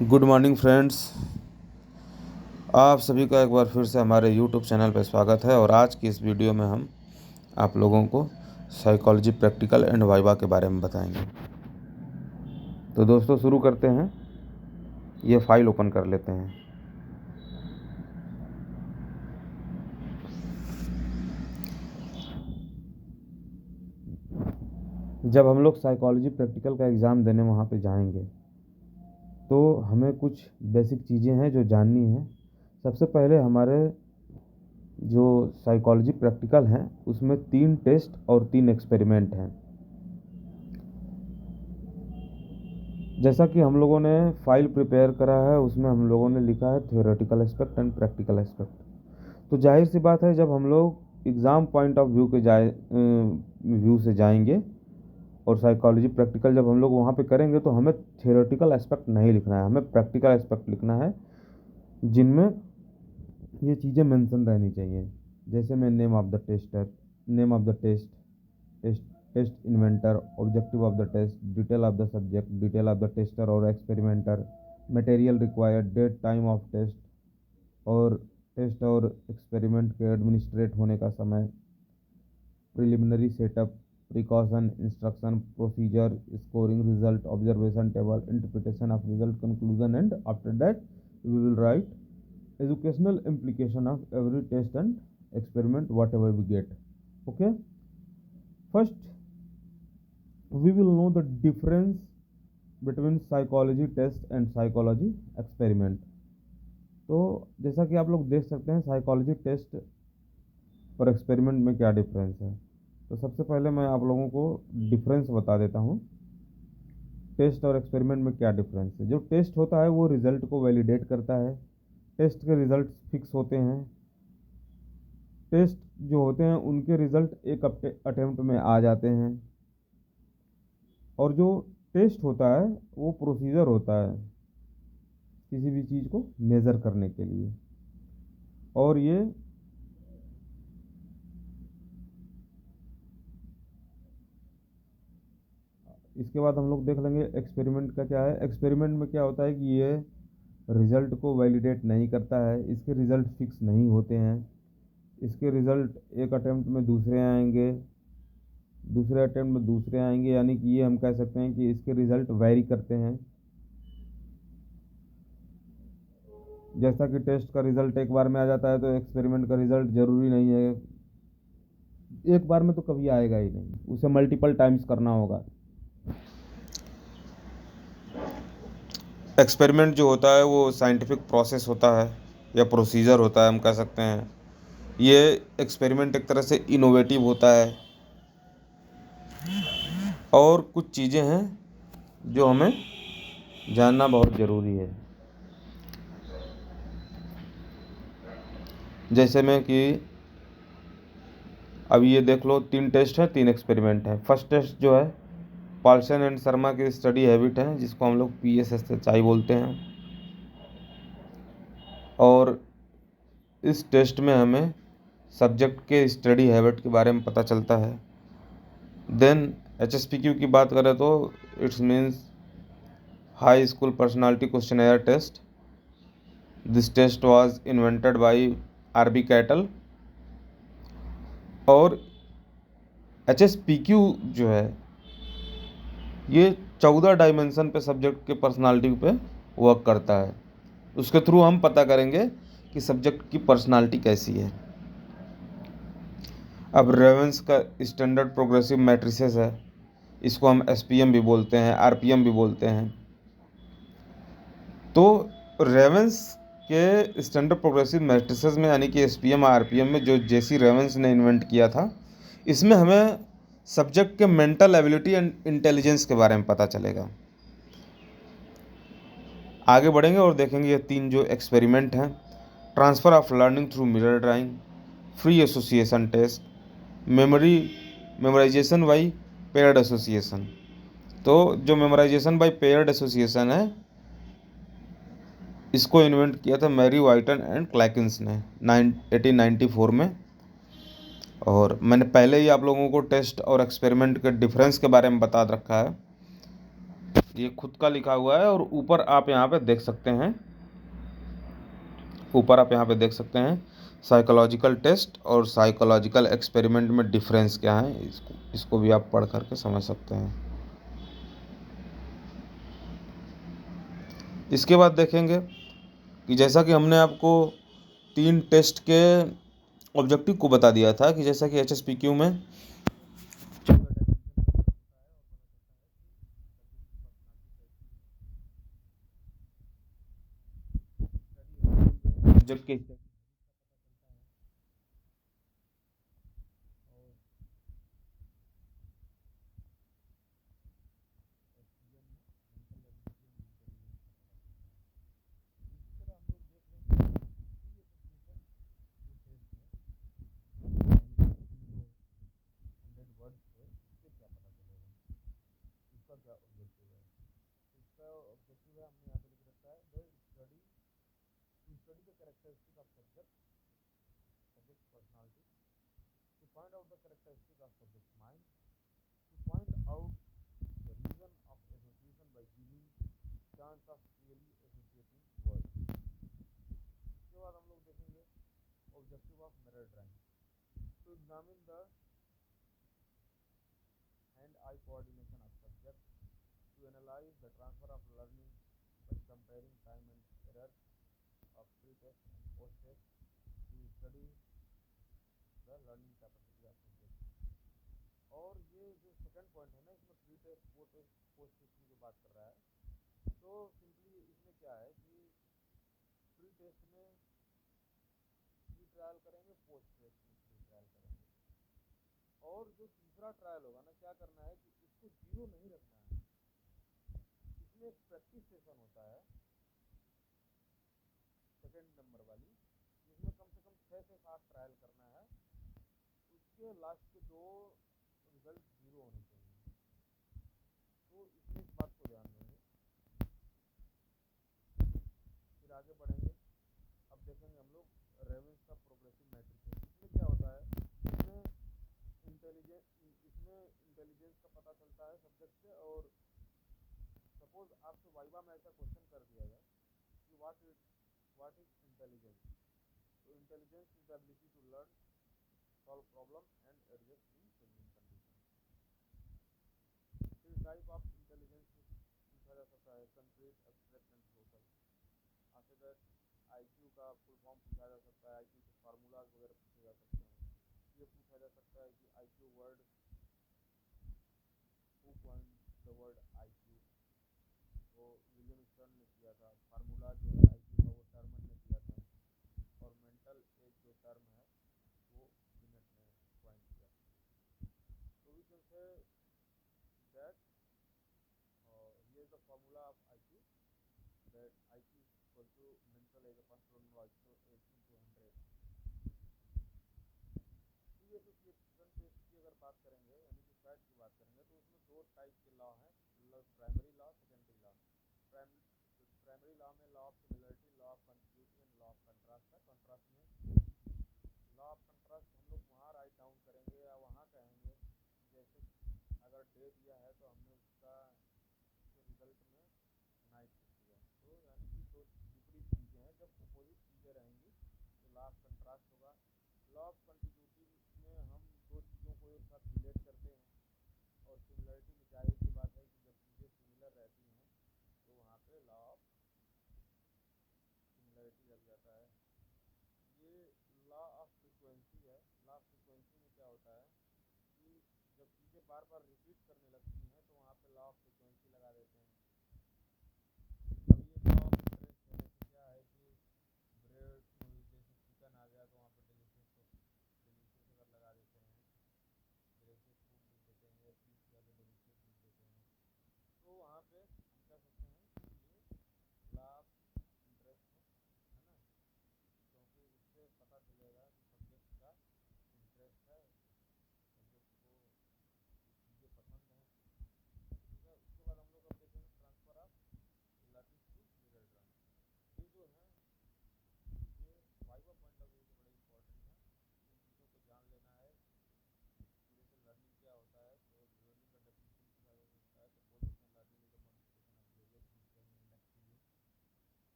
Good morning friends. आप सभी का एक बार फिर से हमारे यूट्यूब चैनल पर स्वागत है। और आज की इस वीडियो में हम आप लोगों को साइकोलॉजी प्रैक्टिकल एंड वाइवा के बारे में बताएंगे। तो दोस्तों शुरू करते हैं। ये फाइल ओपन कर लेते हैं। जब हम लोग साइकोलॉजी प्रैक्टिकल का एग्ज़ाम देने वहाँ पे जाएंगे तो हमें कुछ बेसिक चीज़ें हैं जो जाननी है। सबसे पहले हमारे जो साइकोलॉजी प्रैक्टिकल हैं उसमें 3 टेस्ट और 3 एक्सपेरिमेंट हैं। जैसा कि हम लोगों ने फाइल प्रिपेयर करा है उसमें हम लोगों ने लिखा है theoretical aspect and practical aspect. तो जाहिर सी बात है, जब हम लोग एग्ज़ाम पॉइंट ऑफ व्यू के व्यू से जाएंगे और साइकोलॉजी प्रैक्टिकल जब हम लोग वहाँ पे करेंगे तो हमें थ्योरेटिकल एस्पेक्ट नहीं लिखना है, हमें प्रैक्टिकल एस्पेक्ट लिखना है जिनमें ये चीज़ें मेंशन रहनी चाहिए। जैसे मैं name of the tester, name of the test inventor, objective of the test, detail of the subject, detail of the tester और experimenter, material required, date time of test और टेस्ट और एक्सपेरिमेंट के administrate होने का समय, preliminary setup, precaution, instruction, procedure, scoring, result, observation table, interpretation of result, conclusion and after that we will write educational implication of every test and experiment whatever we get. Okay, first we will know the difference between psychology test and psychology experiment. तो जैसा कि आप लोग देख सकते हैं psychology test और experiment में क्या डिफरेंस है। तो सबसे पहले मैं आप लोगों को डिफरेंस बता देता हूँ। टेस्ट और एक्सपेरिमेंट में क्या डिफरेंस है। जो टेस्ट होता है वो रिजल्ट को वैलिडेट करता है। टेस्ट के रिज़ल्ट फिक्स होते हैं। टेस्ट जो होते हैं उनके रिज़ल्ट एक अटेम्प्ट में आ जाते हैं। और जो टेस्ट होता है वो प्रोसीजर होता है किसी भी चीज़ को मेज़र करने के लिए। और ये इसके बाद हम लोग देख लेंगे एक्सपेरिमेंट का क्या है। एक्सपेरिमेंट में क्या होता है कि ये रिज़ल्ट को वैलिडेट नहीं करता है, इसके रिज़ल्ट फिक्स नहीं होते हैं। इसके रिज़ल्ट एक अटेम्प्ट में दूसरे आएंगे, दूसरे अटेम्प्ट में दूसरे आएंगे, यानी कि ये हम कह सकते हैं कि इसके रिज़ल्ट वैरी करते हैं। जैसा कि टेस्ट का रिज़ल्ट एक बार में आ जाता है तो एक्सपेरिमेंट का रिज़ल्ट ज़रूरी नहीं है, एक बार में तो कभी आएगा ही नहीं, उसे मल्टीपल टाइम्स करना होगा। एक्सपेरिमेंट जो होता है वो साइंटिफिक प्रोसेस होता है या प्रोसीजर होता है, हम कह सकते हैं। ये एक्सपेरिमेंट एक तरह से इनोवेटिव होता है। और कुछ चीज़ें हैं जो हमें जानना बहुत ज़रूरी है। जैसे में कि अब ये देख लो, 3 टेस्ट है 3 एक्सपेरिमेंट है। फर्स्ट टेस्ट जो है पाल्सन एंड शर्मा की स्टडी हैबिट है, जिसको हम लोग PSSHI बोलते हैं। और इस टेस्ट में हमें सब्जेक्ट के स्टडी हैबिट के बारे में पता चलता है। देन HSPQ की बात करें तो it's means high school personality questionnaire test. This test was invented by RB Cattell. और HSPQ जो है ये 14 डायमेंशन पे सब्जेक्ट के पर्सनालिटी पे वर्क करता है। उसके थ्रू हम पता करेंगे कि सब्जेक्ट की पर्सनालिटी कैसी है। अब रेवेंस का स्टैंडर्ड प्रोग्रेसिव मैट्रिसेस है, इसको हम SPM भी बोलते हैं, RPM भी बोलते हैं। तो रेवेंस के स्टैंडर्ड प्रोग्रेसिव मैट्रिसेस में यानी कि SPM और RPM में जो JC रेवेंस ने इन्वेंट किया था, इसमें हमें सब्जेक्ट के मेंटल एबिलिटी एंड इंटेलिजेंस के बारे में पता चलेगा। आगे बढ़ेंगे और देखेंगे ये 3 जो एक्सपेरिमेंट हैं। Transfer of learning through mirror drawing, free association test, memorization by paired association. तो जो मेमोराइजेशन बाई पेयर्ड एसोसिएशन है इसको इन्वेंट किया था मैरी वाइटन एंड क्लैकिंस ने 1894 में। और मैंने पहले ही आप लोगों को टेस्ट और एक्सपेरिमेंट के डिफरेंस के बारे में बता रखा है। ये खुद का लिखा हुआ है और ऊपर आप यहाँ पे देख सकते हैं, साइकोलॉजिकल टेस्ट और साइकोलॉजिकल एक्सपेरिमेंट में डिफरेंस क्या है, इसको भी आप पढ़ करके समझ सकते हैं। इसके बाद देखेंगे कि जैसा कि हमने आपको 3 टेस्ट के ऑब्जेक्टिव को बता दिया था कि जैसा कि HSPQ में सब्जेक्ट के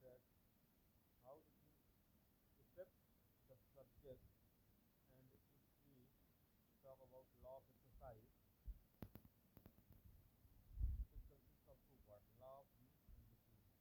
that how the thing affects the subject, and if we talk about law of exercise, it consists of two parts, law of use and disuse.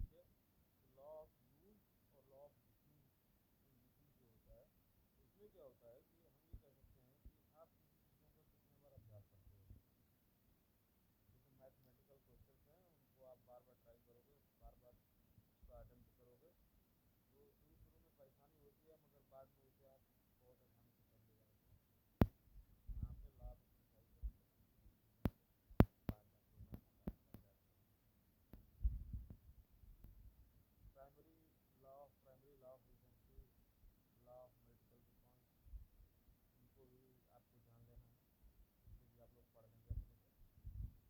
Okay, तो law of use और law of disuse जो होता है, उसमें क्या होता है कि हम ये कह सकते हैं कि आप किसी चीज़ों का कितने बार अभ्यास करते हो। जैसे मैथमेटिकल क्वेश्चंस हैं, उनको आप बार बार ट्राई करोगे, बार बार उसका अटेम्प्ट करोगे, तो शुरू शुरू में परेशानी होती है, मगर बाद में उसे आप बहुत आसानी से कर ले जाओगे। यहाँ पे लाभ एक्सरसाइज बार बार करना primary primary law of recency, law of multiple response, इनको भी आपको जान लेना है, इसे भी आप लोग पढ़ लेंगे अपने से।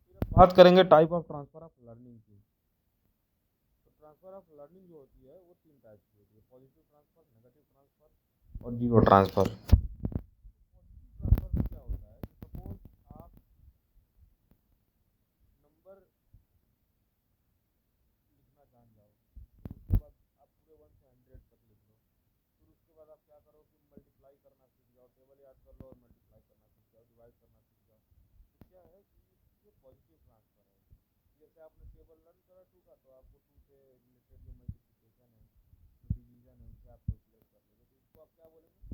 फिर अब बात करेंगे type of transfer of learning की। तो ट्रांसफर ऑफ लर्निंग जो होती है वो तीन टाइप की होती है, पॉजिटिव ट्रांसफर, नेगेटिव ट्रांसफर और जीरो ट्रांसफर। पॉजिटिव ट्रांसफर में क्या होता है कि सपोज आप नंबर लिखना जान जाओ, फिर उसके बाद आप पूरे 1 से 100 तक लिख लो, फिर उसके बाद आप क्या करो कि मल्टीप्लाई करना सीख जाओ, टेबल याद कर लो और मल्टीप्लाई करना सीख जाओ, डिवाइड करना सीख जाओ। तो क्या है कि ये पॉजिटिव ट्रांसफर है। जैसे आपने टेबल लर्न करा 2 का, तो आपको 2 से रिलेटेड जो मल्टीप्लिकेशन है, जो डिवीजन है, उसे आप कैलकुलेट कर लोगे, तो इसको आप क्या बोलेंगे,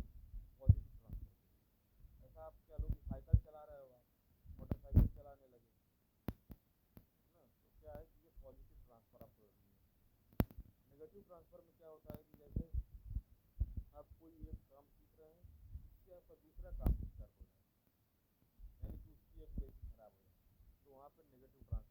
पॉजिटिव ट्रांसफर। ऐसा आप कह लो कि साइकिल चला रहे हो, आप मोटरसाइकिल चलाने लगे ना, तो क्या है कि ये पॉजिटिव ट्रांसफर ऑफ लर्निंग है। नेगेटिव ट्रांसफर में क्या होता है कि जैसे आप कोई एक काम सीख रहे हैं, इससे आपका दूसरा काम डिस्टर्ब हो जाए, यानी कि उसकी एक्यूरेसी खराब हो जाए, तो वहाँ पर नेगेटिव ट्रांसफर